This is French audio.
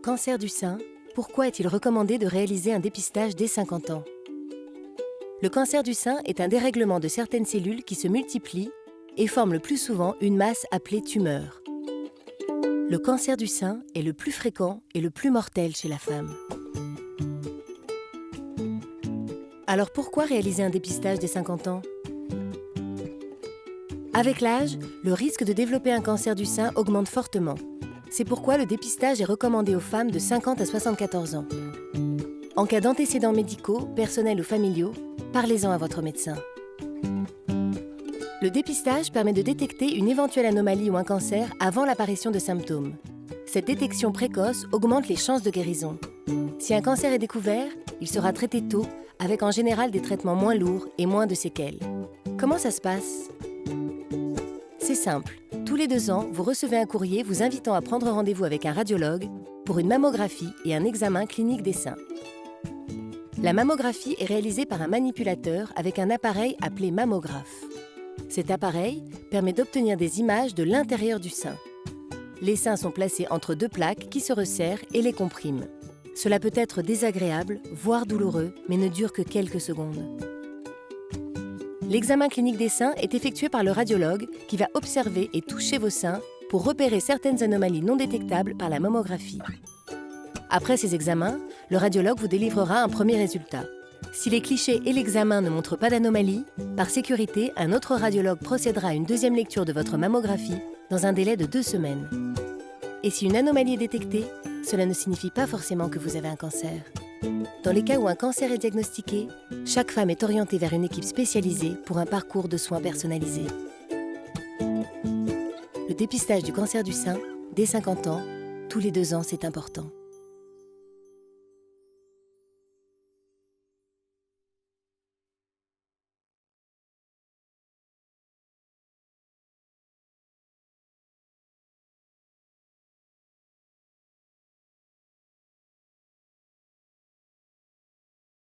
Cancer du sein, pourquoi est-il recommandé de réaliser un dépistage dès 50 ans? Le cancer du sein est un dérèglement de certaines cellules qui se multiplient et forment le plus souvent une masse appelée tumeur. Le cancer du sein est le plus fréquent et le plus mortel chez la femme. Alors pourquoi réaliser un dépistage dès 50 ans? Avec l'âge, le risque de développer un cancer du sein augmente fortement. C'est pourquoi le dépistage est recommandé aux femmes de 50 à 74 ans. En cas d'antécédents médicaux, personnels ou familiaux, parlez-en à votre médecin. Le dépistage permet de détecter une éventuelle anomalie ou un cancer avant l'apparition de symptômes. Cette détection précoce augmente les chances de guérison. Si un cancer est découvert, il sera traité tôt, avec en général des traitements moins lourds et moins de séquelles. Comment ça se passe? C'est simple. Tous les 2 ans, vous recevez un courrier vous invitant à prendre rendez-vous avec un radiologue pour une mammographie et un examen clinique des seins. La mammographie est réalisée par un manipulateur avec un appareil appelé mammographe. Cet appareil permet d'obtenir des images de l'intérieur du sein. Les seins sont placés entre 2 plaques qui se resserrent et les compriment. Cela peut être désagréable, voire douloureux, mais ne dure que quelques secondes. L'examen clinique des seins est effectué par le radiologue qui va observer et toucher vos seins pour repérer certaines anomalies non détectables par la mammographie. Après ces examens, le radiologue vous délivrera un premier résultat. Si les clichés et l'examen ne montrent pas d'anomalie, par sécurité, un autre radiologue procédera à une deuxième lecture de votre mammographie dans un délai de 2 semaines. Et si une anomalie est détectée, cela ne signifie pas forcément que vous avez un cancer. Dans les cas où un cancer est diagnostiqué, chaque femme est orientée vers une équipe spécialisée pour un parcours de soins personnalisé. Le dépistage du cancer du sein, dès 50 ans, tous les 2 ans, c'est important.